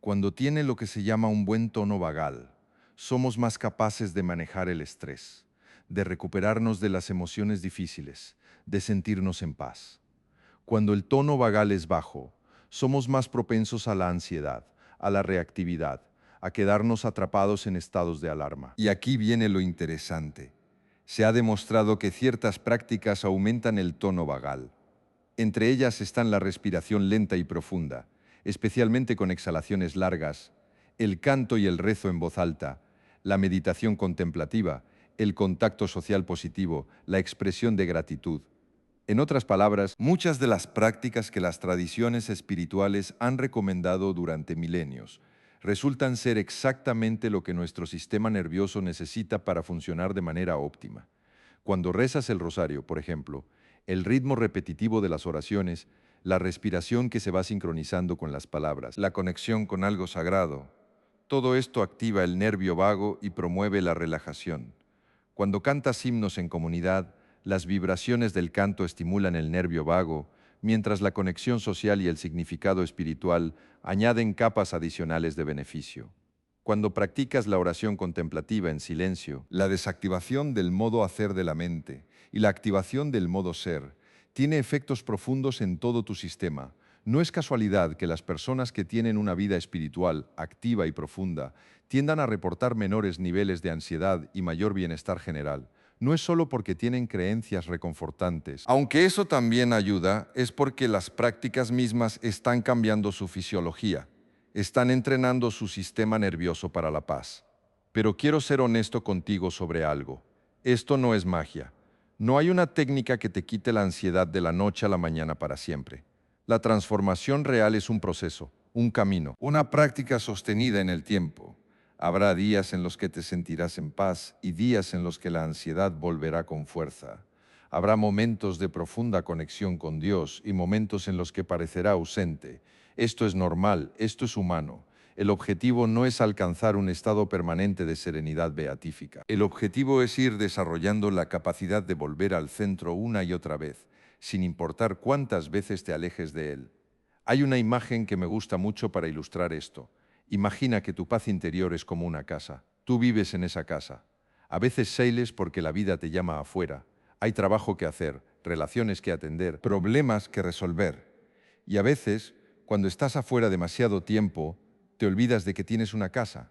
A: cuando tiene lo que se llama un buen tono vagal, somos más capaces de manejar el estrés, de recuperarnos de las emociones difíciles, de sentirnos en paz. Cuando el tono vagal es bajo, somos más propensos a la ansiedad, a la reactividad, a quedarnos atrapados en estados de alarma. Y aquí viene lo interesante. Se ha demostrado que ciertas prácticas aumentan el tono vagal. Entre ellas están la respiración lenta y profunda, especialmente con exhalaciones largas, el canto y el rezo en voz alta, la meditación contemplativa, el contacto social positivo, la expresión de gratitud. En otras palabras, muchas de las prácticas que las tradiciones espirituales han recomendado durante milenios resultan ser exactamente lo que nuestro sistema nervioso necesita para funcionar de manera óptima. Cuando rezas el rosario, por ejemplo, el ritmo repetitivo de las oraciones, la respiración que se va sincronizando con las palabras, la conexión con algo sagrado, todo esto activa el nervio vago y promueve la relajación. Cuando cantas himnos en comunidad, las vibraciones del canto estimulan el nervio vago, mientras la conexión social y el significado espiritual añaden capas adicionales de beneficio. Cuando practicas la oración contemplativa en silencio, la desactivación del modo hacer de la mente y la activación del modo ser tiene efectos profundos en todo tu sistema. No es casualidad que las personas que tienen una vida espiritual activa y profunda tiendan a reportar menores niveles de ansiedad y mayor bienestar general. No es solo porque tienen creencias reconfortantes. Aunque eso también ayuda, es porque las prácticas mismas están cambiando su fisiología. Están entrenando su sistema nervioso para la paz. Pero quiero ser honesto contigo sobre algo. Esto no es magia. No hay una técnica que te quite la ansiedad de la noche a la mañana para siempre. La transformación real es un proceso, un camino, una práctica sostenida en el tiempo. Habrá días en los que te sentirás en paz y días en los que la ansiedad volverá con fuerza. Habrá momentos de profunda conexión con Dios y momentos en los que parecerá ausente. Esto es normal, esto es humano. El objetivo no es alcanzar un estado permanente de serenidad beatífica. El objetivo es ir desarrollando la capacidad de volver al centro una y otra vez, sin importar cuántas veces te alejes de él. Hay una imagen que me gusta mucho para ilustrar esto. Imagina que tu paz interior es como una casa. Tú vives en esa casa. A veces sales porque la vida te llama afuera. Hay trabajo que hacer, relaciones que atender, problemas que resolver. Y a veces, cuando estás afuera demasiado tiempo, te olvidas de que tienes una casa.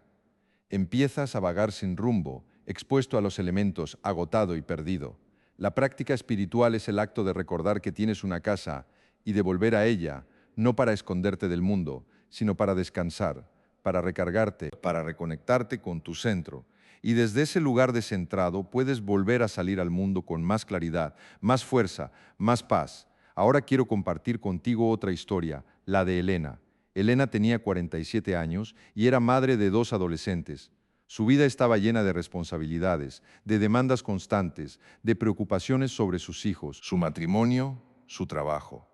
A: Empiezas a vagar sin rumbo, expuesto a los elementos, agotado y perdido. La práctica espiritual es el acto de recordar que tienes una casa y de volver a ella, no para esconderte del mundo, sino para descansar, para recargarte, para reconectarte con tu centro. Y desde ese lugar descentrado puedes volver a salir al mundo con más claridad, más fuerza, más paz. Ahora quiero compartir contigo otra historia, la de Elena. Elena tenía 47 años y era madre de 2 adolescentes. Su vida estaba llena de responsabilidades, de demandas constantes, de preocupaciones sobre sus hijos, su matrimonio, su trabajo.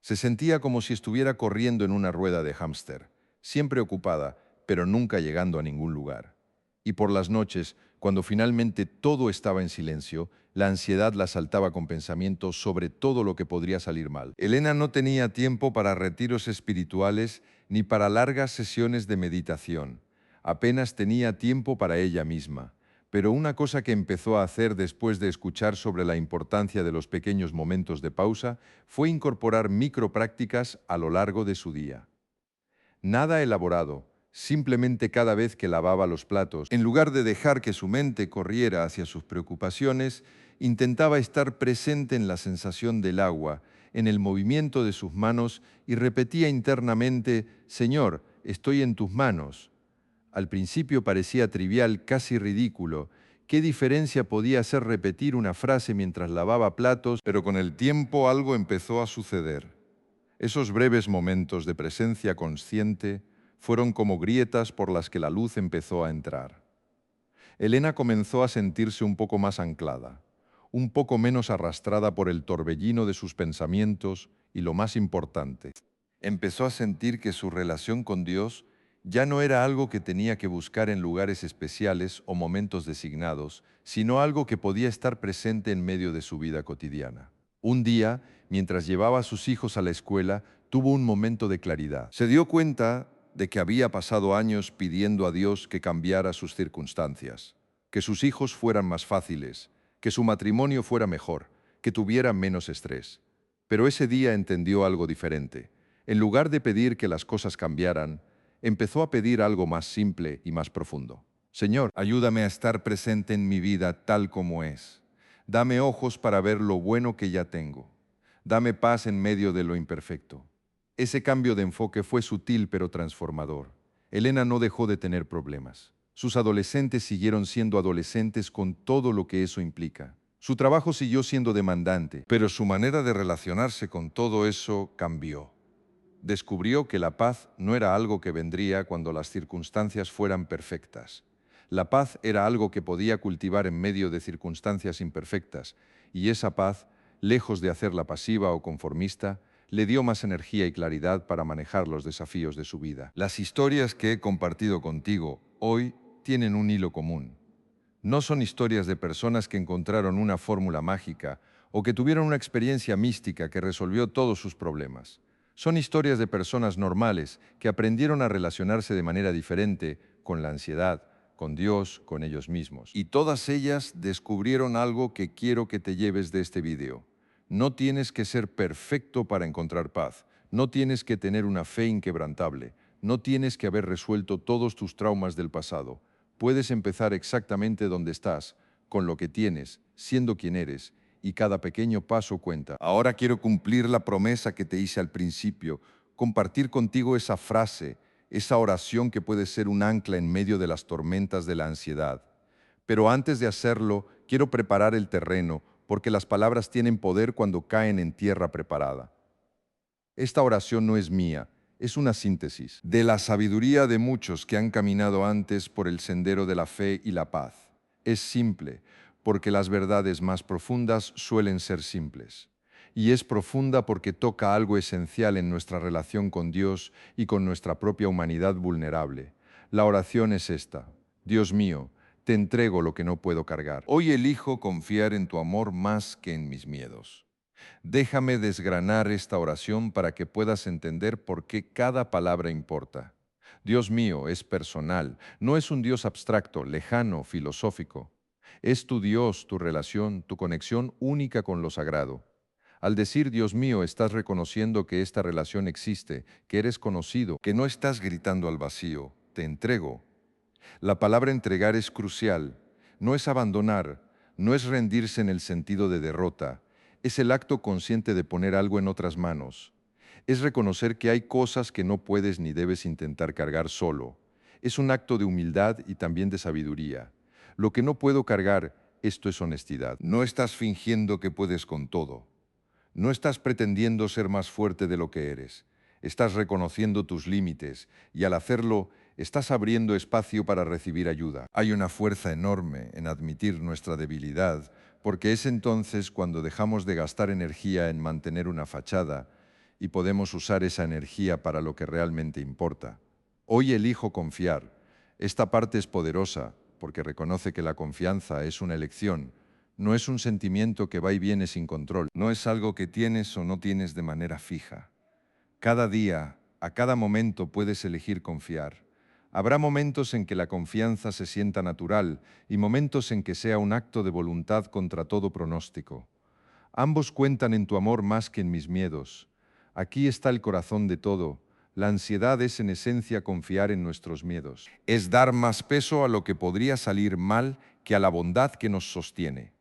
A: Se sentía como si estuviera corriendo en una rueda de hámster, siempre ocupada, pero nunca llegando a ningún lugar. Y por las noches, cuando finalmente todo estaba en silencio, la ansiedad la asaltaba con pensamientos sobre todo lo que podría salir mal. Elena no tenía tiempo para retiros espirituales ni para largas sesiones de meditación. Apenas tenía tiempo para ella misma. Pero una cosa que empezó a hacer después de escuchar sobre la importancia de los pequeños momentos de pausa fue incorporar microprácticas a lo largo de su día. Nada elaborado, simplemente cada vez que lavaba los platos, en lugar de dejar que su mente corriera hacia sus preocupaciones, intentaba estar presente en la sensación del agua, en el movimiento de sus manos y repetía internamente: «Señor, estoy en tus manos». Al principio parecía trivial, casi ridículo. ¿Qué diferencia podía hacer repetir una frase mientras lavaba platos? Pero con el tiempo algo empezó a suceder. Esos breves momentos de presencia consciente fueron como grietas por las que la luz empezó a entrar. Elena comenzó a sentirse un poco más anclada, un poco menos arrastrada por el torbellino de sus pensamientos y, lo más importante, empezó a sentir que su relación con Dios ya no era algo que tenía que buscar en lugares especiales o momentos designados, sino algo que podía estar presente en medio de su vida cotidiana. Un día, mientras llevaba a sus hijos a la escuela, tuvo un momento de claridad. Se dio cuenta de que había pasado años pidiendo a Dios que cambiara sus circunstancias, que sus hijos fueran más fáciles, que su matrimonio fuera mejor, que tuviera menos estrés. Pero ese día entendió algo diferente. En lugar de pedir que las cosas cambiaran, empezó a pedir algo más simple y más profundo. Señor, ayúdame a estar presente en mi vida tal como es. Dame ojos para ver lo bueno que ya tengo. Dame paz en medio de lo imperfecto. Ese cambio de enfoque fue sutil pero transformador. Elena no dejó de tener problemas. Sus adolescentes siguieron siendo adolescentes con todo lo que eso implica. Su trabajo siguió siendo demandante, pero su manera de relacionarse con todo eso cambió. Descubrió que la paz no era algo que vendría cuando las circunstancias fueran perfectas. La paz era algo que podía cultivar en medio de circunstancias imperfectas, y esa paz, lejos de hacerla pasiva o conformista, le dio más energía y claridad para manejar los desafíos de su vida. Las historias que he compartido contigo hoy tienen un hilo común. No son historias de personas que encontraron una fórmula mágica o que tuvieron una experiencia mística que resolvió todos sus problemas. Son historias de personas normales que aprendieron a relacionarse de manera diferente con la ansiedad, con Dios, con ellos mismos. Y todas ellas descubrieron algo que quiero que te lleves de este video. No tienes que ser perfecto para encontrar paz. No tienes que tener una fe inquebrantable. No tienes que haber resuelto todos tus traumas del pasado. Puedes empezar exactamente donde estás, con lo que tienes, siendo quien eres, y cada pequeño paso cuenta. Ahora quiero cumplir la promesa que te hice al principio, compartir contigo esa frase, esa oración que puede ser un ancla en medio de las tormentas de la ansiedad. Pero antes de hacerlo, quiero preparar el terreno, porque las palabras tienen poder cuando caen en tierra preparada. Esta oración no es mía, es una síntesis de la sabiduría de muchos que han caminado antes por el sendero de la fe y la paz. Es simple, porque las verdades más profundas suelen ser simples. Y es profunda porque toca algo esencial en nuestra relación con Dios y con nuestra propia humanidad vulnerable. La oración es esta: Dios mío, te entrego lo que no puedo cargar. Hoy elijo confiar en tu amor más que en mis miedos. Déjame desgranar esta oración para que puedas entender por qué cada palabra importa. Dios mío es personal, no es un Dios abstracto, lejano, filosófico. Es tu Dios, tu relación, tu conexión única con lo sagrado. Al decir Dios mío, estás reconociendo que esta relación existe, que eres conocido, que no estás gritando al vacío. Te entrego. La palabra entregar es crucial. No es abandonar, no es rendirse en el sentido de derrota. Es el acto consciente de poner algo en otras manos. Es reconocer que hay cosas que no puedes ni debes intentar cargar solo. Es un acto de humildad y también de sabiduría. Lo que no puedo cargar, esto es honestidad. No estás fingiendo que puedes con todo. No estás pretendiendo ser más fuerte de lo que eres. Estás reconociendo tus límites y al hacerlo, estás abriendo espacio para recibir ayuda. Hay una fuerza enorme en admitir nuestra debilidad, porque es entonces cuando dejamos de gastar energía en mantener una fachada y podemos usar esa energía para lo que realmente importa. Hoy elijo confiar. Esta parte es poderosa porque reconoce que la confianza es una elección. No es un sentimiento que va y viene sin control. No es algo que tienes o no tienes de manera fija. Cada día, a cada momento puedes elegir confiar. Habrá momentos en que la confianza se sienta natural y momentos en que sea un acto de voluntad contra todo pronóstico. Ambos cuentan en tu amor más que en mis miedos. Aquí está el corazón de todo. La ansiedad es en esencia confiar en nuestros miedos. Es dar más peso a lo que podría salir mal que a la bondad que nos sostiene.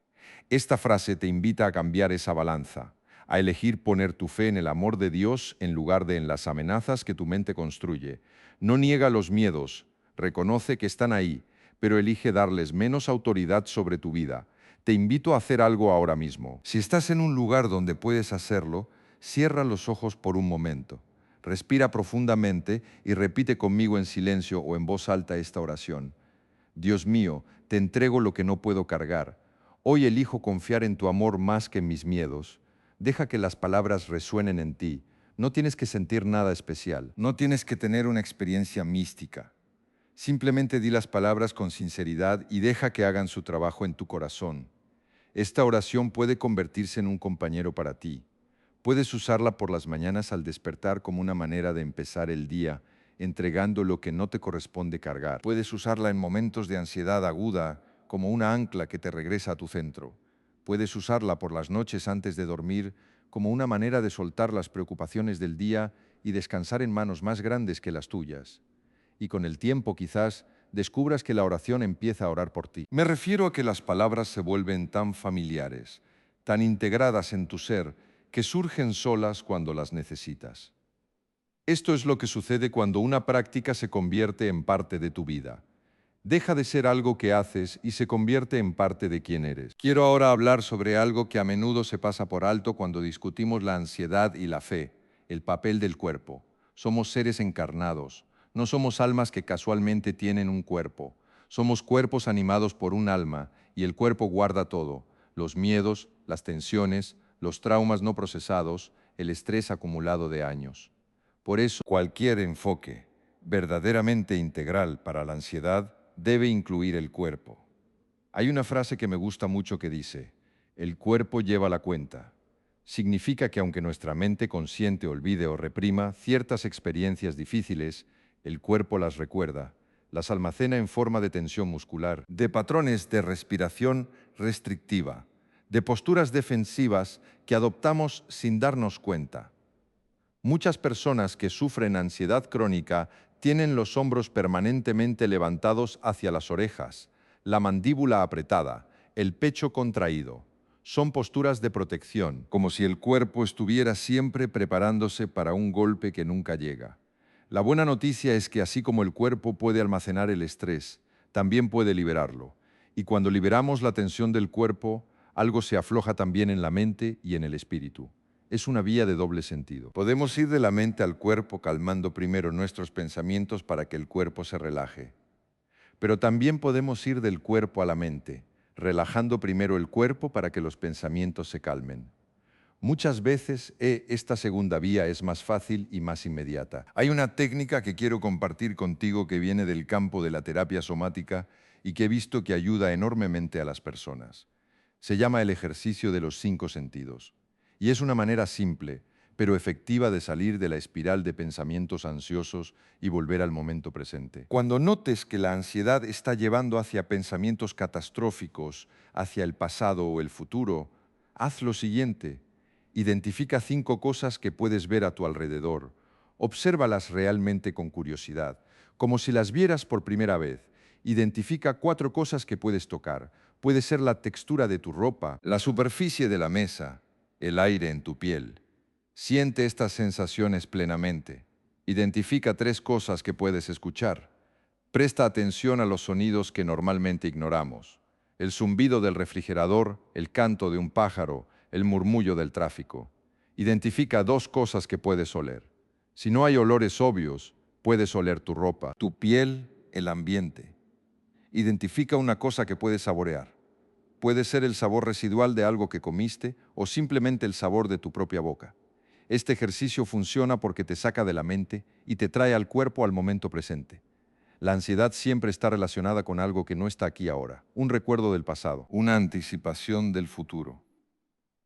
A: Esta frase te invita a cambiar esa balanza, a elegir poner tu fe en el amor de Dios en lugar de en las amenazas que tu mente construye. No niega los miedos, reconoce que están ahí, pero elige darles menos autoridad sobre tu vida. Te invito a hacer algo ahora mismo. Si estás en un lugar donde puedes hacerlo, cierra los ojos por un momento. Respira profundamente y repite conmigo en silencio o en voz alta esta oración. Dios mío, te entrego lo que no puedo cargar. Hoy elijo confiar en tu amor más que en mis miedos. Deja que las palabras resuenen en ti. No tienes que sentir nada especial. No tienes que tener una experiencia mística. Simplemente di las palabras con sinceridad y deja que hagan su trabajo en tu corazón. Esta oración puede convertirse en un compañero para ti. Puedes usarla por las mañanas al despertar como una manera de empezar el día, entregando lo que no te corresponde cargar. Puedes usarla en momentos de ansiedad aguda, como una ancla que te regresa a tu centro. Puedes usarla por las noches antes de dormir, como una manera de soltar las preocupaciones del día y descansar en manos más grandes que las tuyas. Y con el tiempo, quizás, descubras que la oración empieza a orar por ti. Me refiero a que las palabras se vuelven tan familiares, tan integradas en tu ser, que surgen solas cuando las necesitas. Esto es lo que sucede cuando una práctica se convierte en parte de tu vida. Deja de ser algo que haces y se convierte en parte de quién eres. Quiero ahora hablar sobre algo que a menudo se pasa por alto cuando discutimos la ansiedad y la fe, el papel del cuerpo. Somos seres encarnados, no somos almas que casualmente tienen un cuerpo. Somos cuerpos animados por un alma y el cuerpo guarda todo, los miedos, las tensiones, los traumas no procesados, el estrés acumulado de años. Por eso, cualquier enfoque verdaderamente integral para la ansiedad debe incluir el cuerpo. Hay una frase que me gusta mucho que dice, el cuerpo lleva la cuenta. Significa que aunque nuestra mente consciente olvide o reprima ciertas experiencias difíciles, el cuerpo las recuerda, las almacena en forma de tensión muscular, de patrones de respiración restrictiva, de posturas defensivas que adoptamos sin darnos cuenta. Muchas personas que sufren ansiedad crónica tienen los hombros permanentemente levantados hacia las orejas, la mandíbula apretada, el pecho contraído. Son posturas de protección, como si el cuerpo estuviera siempre preparándose para un golpe que nunca llega. La buena noticia es que así como el cuerpo puede almacenar el estrés, también puede liberarlo. Y cuando liberamos la tensión del cuerpo, algo se afloja también en la mente y en el espíritu. Es una vía de doble sentido. Podemos ir de la mente al cuerpo calmando primero nuestros pensamientos para que el cuerpo se relaje. Pero también podemos ir del cuerpo a la mente, relajando primero el cuerpo para que los pensamientos se calmen. Muchas veces esta segunda vía es más fácil y más inmediata. Hay una técnica que quiero compartir contigo que viene del campo de la terapia somática y que he visto que ayuda enormemente a las personas. Se llama el ejercicio de los 5 sentidos. Y es una manera simple, pero efectiva de salir de la espiral de pensamientos ansiosos y volver al momento presente. Cuando notes que la ansiedad está llevando hacia pensamientos catastróficos, hacia el pasado o el futuro, haz lo siguiente. Identifica 5 cosas que puedes ver a tu alrededor. Obsérvalas realmente con curiosidad, como si las vieras por primera vez. Identifica 4 cosas que puedes tocar. Puede ser la textura de tu ropa, la superficie de la mesa, el aire en tu piel. Siente estas sensaciones plenamente. Identifica 3 cosas que puedes escuchar. Presta atención a los sonidos que normalmente ignoramos. El zumbido del refrigerador, el canto de un pájaro, el murmullo del tráfico. Identifica 2 cosas que puedes oler. Si no hay olores obvios, puedes oler tu ropa, tu piel, el ambiente. Identifica una cosa que puedes saborear. Puede ser el sabor residual de algo que comiste o simplemente el sabor de tu propia boca. Este ejercicio funciona porque te saca de la mente y te trae al cuerpo al momento presente. La ansiedad siempre está relacionada con algo que no está aquí ahora, un recuerdo del pasado, una anticipación del futuro.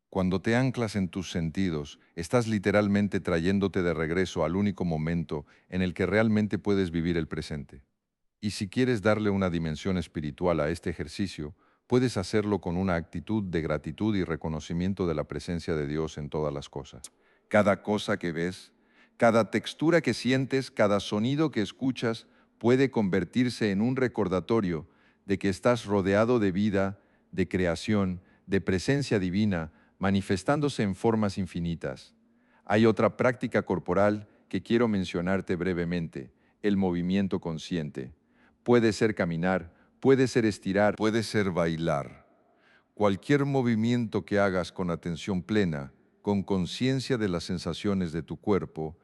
A: Cuando te anclas en tus sentidos, estás literalmente trayéndote de regreso al único momento en el que realmente puedes vivir el presente. Y si quieres darle una dimensión espiritual a este ejercicio, puedes hacerlo con una actitud de gratitud y reconocimiento de la presencia de Dios en todas las cosas. Cada cosa que ves, cada textura que sientes, cada sonido que escuchas puede convertirse en un recordatorio de que estás rodeado de vida, de creación, de presencia divina, manifestándose en formas infinitas. Hay otra práctica corporal que quiero mencionarte brevemente, el movimiento consciente. Puede ser caminar, puede ser estirar, puede ser bailar. Cualquier movimiento que hagas con atención plena, con conciencia de las sensaciones de tu cuerpo,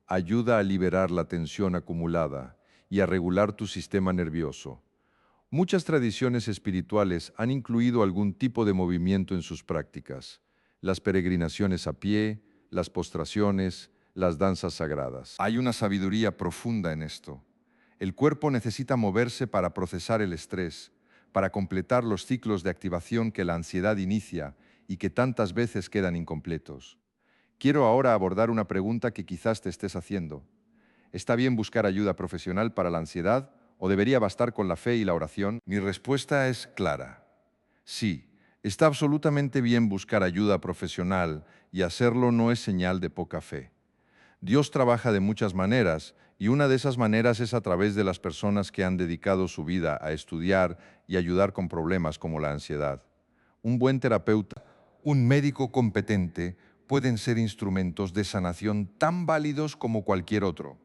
A: ayuda a liberar la tensión acumulada y a regular tu sistema nervioso. Muchas tradiciones espirituales han incluido algún tipo de movimiento en sus prácticas. Las peregrinaciones a pie, las postraciones, las danzas sagradas. Hay una sabiduría profunda en esto. El cuerpo necesita moverse para procesar el estrés, para completar los ciclos de activación que la ansiedad inicia y que tantas veces quedan incompletos. Quiero ahora abordar una pregunta que quizás te estés haciendo. ¿Está bien buscar ayuda profesional para la ansiedad o debería bastar con la fe y la oración? Mi respuesta es clara. Sí, está absolutamente bien buscar ayuda profesional y hacerlo no es señal de poca fe. Dios trabaja de muchas maneras y una de esas maneras es a través de las personas que han dedicado su vida a estudiar y ayudar con problemas como la ansiedad. Un buen terapeuta, un médico competente pueden ser instrumentos de sanación tan válidos como cualquier otro.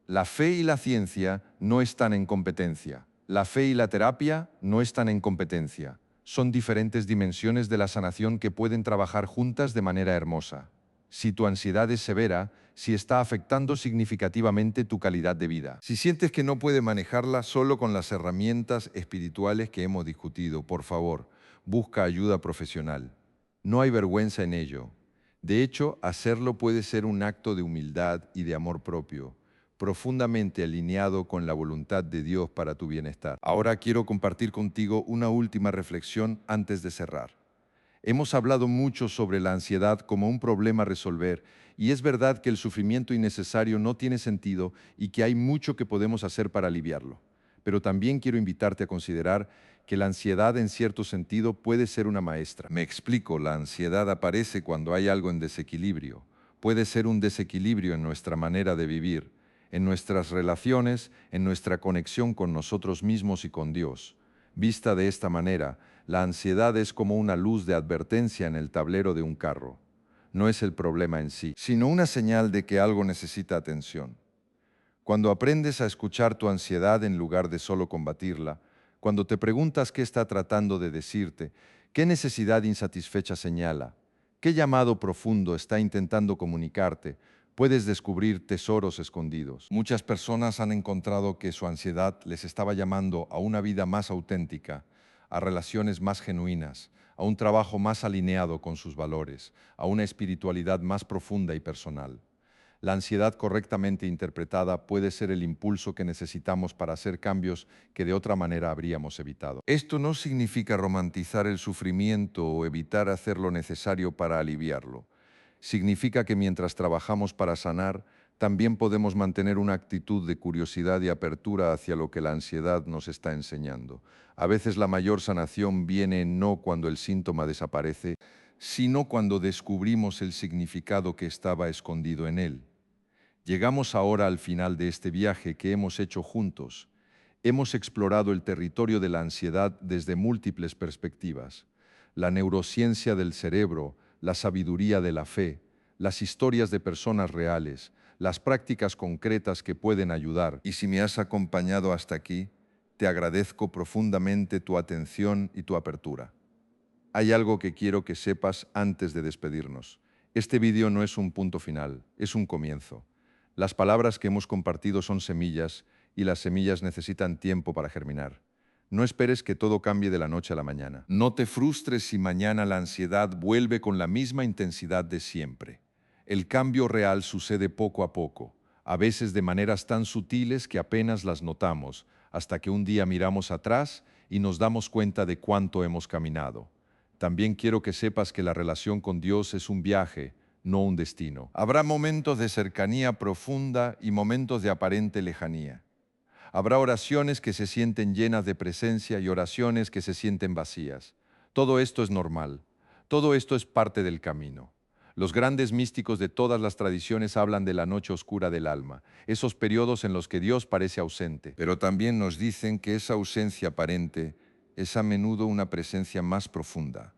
A: La fe y la ciencia no están en competencia. La fe y la terapia no están en competencia. Son diferentes dimensiones de la sanación que pueden trabajar juntas de manera hermosa. Si tu ansiedad es severa, si está afectando significativamente tu calidad de vida. Si sientes que no puedes manejarla solo con las herramientas espirituales que hemos discutido, por favor, busca ayuda profesional. No hay vergüenza en ello. De hecho, hacerlo puede ser un acto de humildad y de amor propio, profundamente alineado con la voluntad de Dios para tu bienestar. Ahora quiero compartir contigo una última reflexión antes de cerrar. Hemos hablado mucho sobre la ansiedad como un problema a resolver, y es verdad que el sufrimiento innecesario no tiene sentido y que hay mucho que podemos hacer para aliviarlo. Pero también quiero invitarte a considerar que la ansiedad en cierto sentido puede ser una maestra. Me explico, la ansiedad aparece cuando hay algo en desequilibrio. Puede ser un desequilibrio en nuestra manera de vivir, en nuestras relaciones, en nuestra conexión con nosotros mismos y con Dios. Vista de esta manera, la ansiedad es como una luz de advertencia en el tablero de un carro. No es el problema en sí, sino una señal de que algo necesita atención. Cuando aprendes a escuchar tu ansiedad en lugar de solo combatirla, cuando te preguntas qué está tratando de decirte, qué necesidad insatisfecha señala, qué llamado profundo está intentando comunicarte, puedes descubrir tesoros escondidos. Muchas personas han encontrado que su ansiedad les estaba llamando a una vida más auténtica, a relaciones más genuinas, a un trabajo más alineado con sus valores, a una espiritualidad más profunda y personal. La ansiedad correctamente interpretada puede ser el impulso que necesitamos para hacer cambios que de otra manera habríamos evitado. Esto no significa romantizar el sufrimiento o evitar hacer lo necesario para aliviarlo. Significa que mientras trabajamos para sanar, también podemos mantener una actitud de curiosidad y apertura hacia lo que la ansiedad nos está enseñando. A veces la mayor sanación viene no cuando el síntoma desaparece, sino cuando descubrimos el significado que estaba escondido en él. Llegamos ahora al final de este viaje que hemos hecho juntos. Hemos explorado el territorio de la ansiedad desde múltiples perspectivas. La neurociencia del cerebro, la sabiduría de la fe, las historias de personas reales, las prácticas concretas que pueden ayudar. Y si me has acompañado hasta aquí, te agradezco profundamente tu atención y tu apertura. Hay algo que quiero que sepas antes de despedirnos. Este vídeo no es un punto final, es un comienzo. Las palabras que hemos compartido son semillas y las semillas necesitan tiempo para germinar. No esperes que todo cambie de la noche a la mañana. No te frustres si mañana la ansiedad vuelve con la misma intensidad de siempre. El cambio real sucede poco a poco, a veces de maneras tan sutiles que apenas las notamos, hasta que un día miramos atrás y nos damos cuenta de cuánto hemos caminado. También quiero que sepas que la relación con Dios es un viaje, no un destino. Habrá momentos de cercanía profunda y momentos de aparente lejanía. Habrá oraciones que se sienten llenas de presencia y oraciones que se sienten vacías. Todo esto es normal. Todo esto es parte del camino. Los grandes místicos de todas las tradiciones hablan de la noche oscura del alma, esos periodos en los que Dios parece ausente. Pero también nos dicen que esa ausencia aparente es a menudo una presencia más profunda,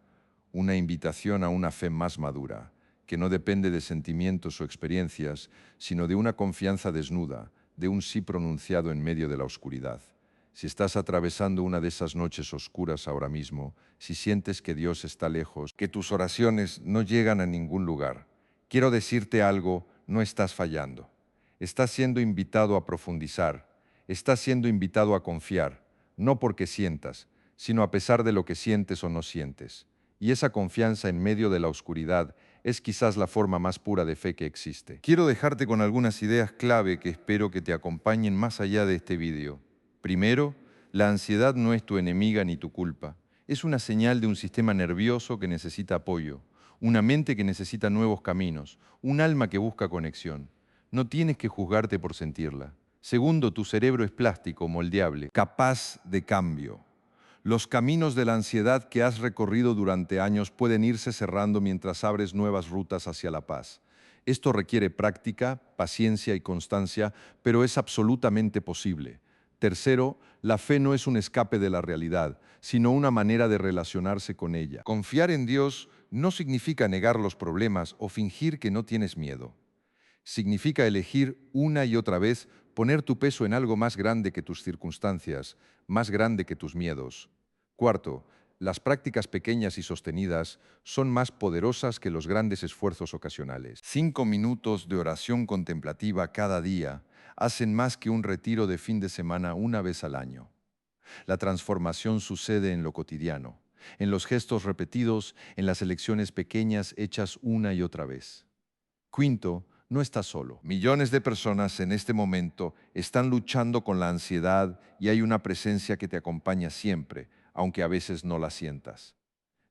A: una invitación a una fe más madura, que no depende de sentimientos o experiencias, sino de una confianza desnuda, de un sí pronunciado en medio de la oscuridad. Si estás atravesando una de esas noches oscuras ahora mismo, si sientes que Dios está lejos, que tus oraciones no llegan a ningún lugar, quiero decirte algo, no estás fallando. Estás siendo invitado a profundizar, estás siendo invitado a confiar, no porque sientas, sino a pesar de lo que sientes o no sientes. Y esa confianza en medio de la oscuridad es quizás la forma más pura de fe que existe. Quiero dejarte con algunas ideas clave que espero que te acompañen más allá de este vídeo. Primero, la ansiedad no es tu enemiga ni tu culpa. Es una señal de un sistema nervioso que necesita apoyo, una mente que necesita nuevos caminos, un alma que busca conexión. No tienes que juzgarte por sentirla. Segundo, tu cerebro es plástico, moldeable, capaz de cambio. Los caminos de la ansiedad que has recorrido durante años pueden irse cerrando mientras abres nuevas rutas hacia la paz. Esto requiere práctica, paciencia y constancia, pero es absolutamente posible. Tercero, la fe no es un escape de la realidad, sino una manera de relacionarse con ella. Confiar en Dios no significa negar los problemas o fingir que no tienes miedo. Significa elegir una y otra vez poner tu peso en algo más grande que tus circunstancias, más grande que tus miedos. Cuarto, las prácticas pequeñas y sostenidas son más poderosas que los grandes esfuerzos ocasionales. 5 minutos de oración contemplativa cada día hacen más que un retiro de fin de semana una vez al año. La transformación sucede en lo cotidiano, en los gestos repetidos, en las elecciones pequeñas hechas una y otra vez. Quinto, no estás solo. Millones de personas en este momento están luchando con la ansiedad y hay una presencia que te acompaña siempre, aunque a veces no la sientas.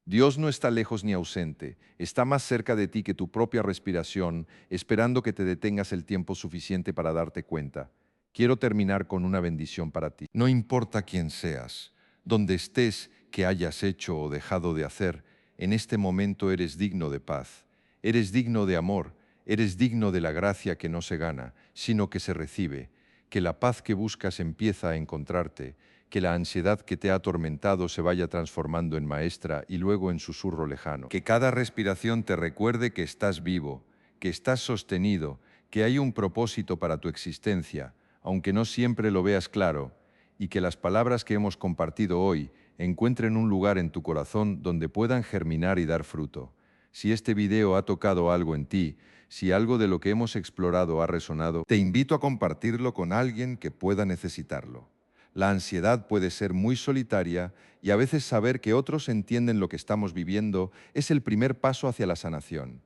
A: Dios no está lejos ni ausente, está más cerca de ti que tu propia respiración, esperando que te detengas el tiempo suficiente para darte cuenta. Quiero terminar con una bendición para ti. No importa quién seas, donde estés, qué hayas hecho o dejado de hacer, en este momento eres digno de paz, eres digno de amor, eres digno de la gracia que no se gana, sino que se recibe, que la paz que buscas empieza a encontrarte, que la ansiedad que te ha atormentado se vaya transformando en maestra y luego en susurro lejano. Que cada respiración te recuerde que estás vivo, que estás sostenido, que hay un propósito para tu existencia, aunque no siempre lo veas claro, y que las palabras que hemos compartido hoy encuentren un lugar en tu corazón donde puedan germinar y dar fruto. Si este video ha tocado algo en ti, si algo de lo que hemos explorado ha resonado, te invito a compartirlo con alguien que pueda necesitarlo. La ansiedad puede ser muy solitaria y a veces saber que otros entienden lo que estamos viviendo es el primer paso hacia la sanación.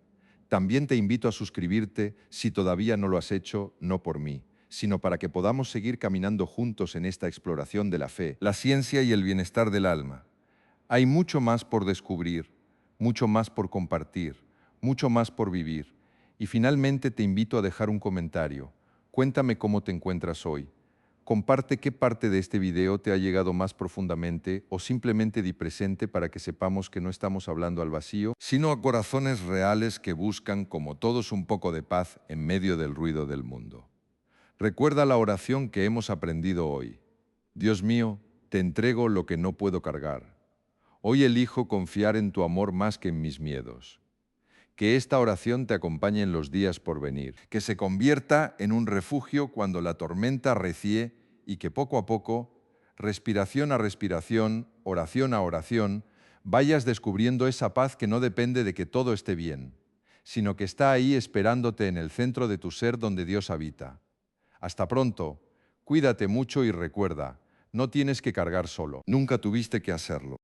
A: También te invito a suscribirte si todavía no lo has hecho, no por mí, sino para que podamos seguir caminando juntos en esta exploración de la fe, la ciencia y el bienestar del alma. Hay mucho más por descubrir, mucho más por compartir, mucho más por vivir. Y finalmente te invito a dejar un comentario. Cuéntame cómo te encuentras hoy. Comparte qué parte de este video te ha llegado más profundamente o simplemente di presente para que sepamos que no estamos hablando al vacío, sino a corazones reales que buscan, como todos, un poco de paz en medio del ruido del mundo. Recuerda la oración que hemos aprendido hoy. Dios mío, te entrego lo que no puedo cargar. Hoy elijo confiar en tu amor más que en mis miedos. Que esta oración te acompañe en los días por venir, que se convierta en un refugio cuando la tormenta arrecie y que poco a poco, respiración a respiración, oración a oración, vayas descubriendo esa paz que no depende de que todo esté bien, sino que está ahí esperándote en el centro de tu ser donde Dios habita. Hasta pronto, cuídate mucho y recuerda, no tienes que cargar solo, nunca tuviste que hacerlo.